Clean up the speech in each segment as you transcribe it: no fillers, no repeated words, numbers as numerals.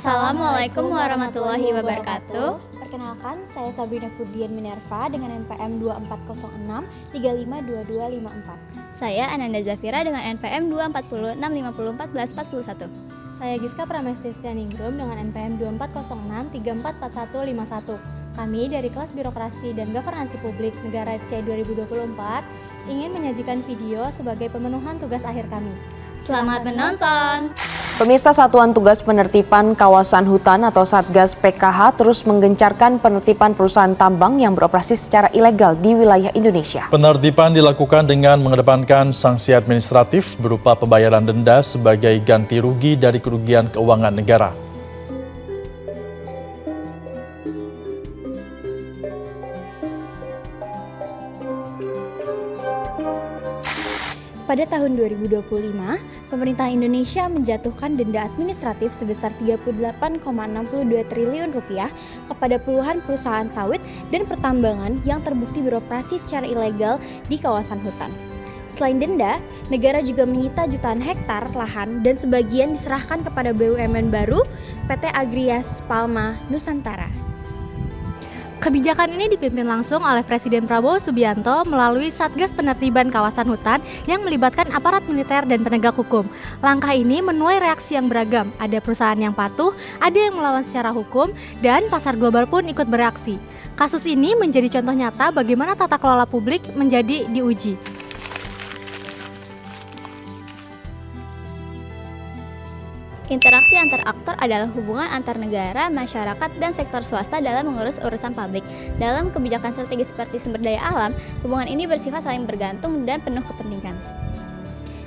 Assalamualaikum warahmatullahi wabarakatuh. Perkenalkan, saya Sabrina Kurdian Minerva dengan NPM 2406 352254. Saya Ananda Zafira dengan NPM 240 650 1441. Saya Giska Pramestistianingrum dengan NPM 2406 344151. Kami dari kelas Birokrasi dan Governansi Publik Negara C 2024 ingin menyajikan video sebagai pemenuhan tugas akhir kami. Selamat menonton. Pemirsa, Satuan Tugas Penertiban Kawasan Hutan atau Satgas PKH terus menggencarkan penertiban perusahaan tambang yang beroperasi secara ilegal di wilayah Indonesia. Penertiban dilakukan dengan mengedepankan sanksi administratif berupa pembayaran denda sebagai ganti rugi dari kerugian keuangan negara. Pada tahun 2025, pemerintah Indonesia menjatuhkan denda administratif sebesar Rp38,62 triliun kepada puluhan perusahaan sawit dan pertambangan yang terbukti beroperasi secara ilegal di kawasan hutan. Selain denda, negara juga menyita jutaan hektar lahan dan sebagian diserahkan kepada BUMN baru PT Agrias Palma Nusantara. Kebijakan ini dipimpin langsung oleh Presiden Prabowo Subianto melalui Satgas Penertiban Kawasan Hutan yang melibatkan aparat militer dan penegak hukum. Langkah ini menuai reaksi yang beragam. Ada perusahaan yang patuh, ada yang melawan secara hukum, dan pasar global pun ikut bereaksi. Kasus ini menjadi contoh nyata bagaimana tata kelola publik menjadi diuji. Interaksi antar aktor adalah hubungan antar negara, masyarakat, dan sektor swasta dalam mengurus urusan publik. Dalam kebijakan strategis seperti sumber daya alam, hubungan ini bersifat saling bergantung dan penuh kepentingan.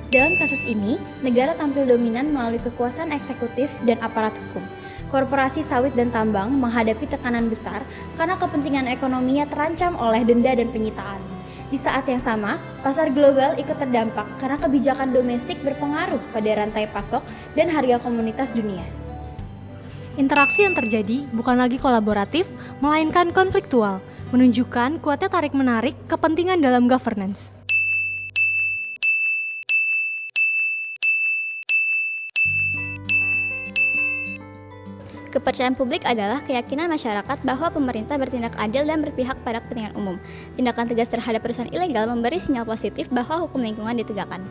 Dalam kasus ini, negara tampil dominan melalui kekuasaan eksekutif dan aparat hukum. Korporasi sawit dan tambang menghadapi tekanan besar karena kepentingan ekonominya terancam oleh denda dan penyitaan. Di saat yang sama, pasar global ikut terdampak karena kebijakan domestik berpengaruh pada rantai pasok dan harga komoditas dunia. Interaksi yang terjadi bukan lagi kolaboratif, melainkan konfliktual, menunjukkan kuatnya tarik-menarik kepentingan dalam governance. Kepercayaan publik adalah keyakinan masyarakat bahwa pemerintah bertindak adil dan berpihak pada kepentingan umum. Tindakan tegas terhadap perusahaan ilegal memberi sinyal positif bahwa hukum lingkungan ditegakkan.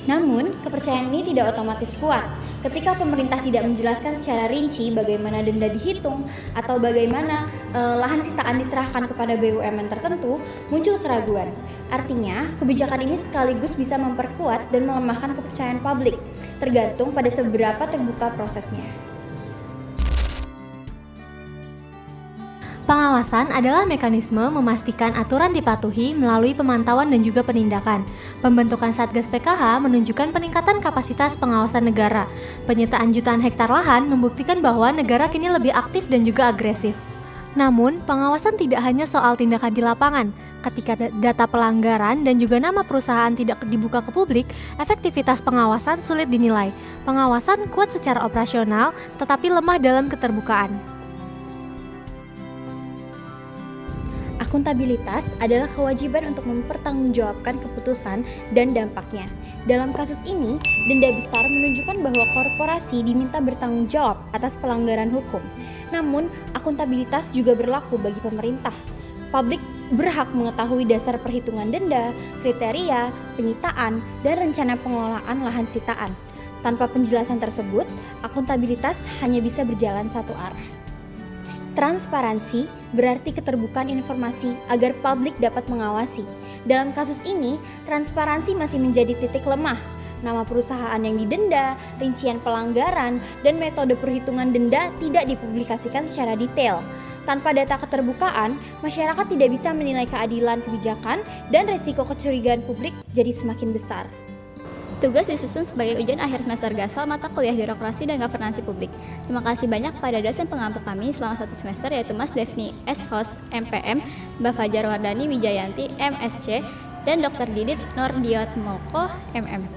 Namun, kepercayaan ini tidak otomatis kuat. Ketika pemerintah tidak menjelaskan secara rinci bagaimana denda dihitung atau bagaimana lahan sitaan diserahkan kepada BUMN tertentu, muncul keraguan. Artinya, kebijakan ini sekaligus bisa memperkuat dan melemahkan kepercayaan publik, tergantung pada seberapa terbuka prosesnya. Pengawasan adalah mekanisme memastikan aturan dipatuhi melalui pemantauan dan juga penindakan. Pembentukan Satgas PKH menunjukkan peningkatan kapasitas pengawasan negara. Penyitaan jutaan hektar lahan membuktikan bahwa negara kini lebih aktif dan juga agresif. Namun, pengawasan tidak hanya soal tindakan di lapangan. Ketika data pelanggaran dan juga nama perusahaan tidak dibuka ke publik, efektivitas pengawasan sulit dinilai. Pengawasan kuat secara operasional, tetapi lemah dalam keterbukaan. Akuntabilitas adalah kewajiban untuk mempertanggungjawabkan keputusan dan dampaknya. Dalam kasus ini, denda besar menunjukkan bahwa korporasi diminta bertanggung jawab atas pelanggaran hukum. Namun, akuntabilitas juga berlaku bagi pemerintah. Publik berhak mengetahui dasar perhitungan denda, kriteria, penyitaan, dan rencana pengelolaan lahan sitaan. Tanpa penjelasan tersebut, akuntabilitas hanya bisa berjalan satu arah. Transparansi berarti keterbukaan informasi agar publik dapat mengawasi. Dalam kasus ini, transparansi masih menjadi titik lemah. Nama perusahaan yang didenda, rincian pelanggaran, dan metode perhitungan denda tidak dipublikasikan secara detail. Tanpa data keterbukaan, masyarakat tidak bisa menilai keadilan kebijakan dan resiko kecurigaan publik jadi semakin besar. Tugas disusun sebagai ujian akhir semester GASAL mata kuliah Birokrasi dan Governansi Publik. Terima kasih banyak pada dosen pengampu kami selama 1 semester yaitu Mas Devni S. Hos, MPM, Mbak Fajar Wardani Wijayanti, MSc, dan Dr. Didit Nordiatmoko, MM.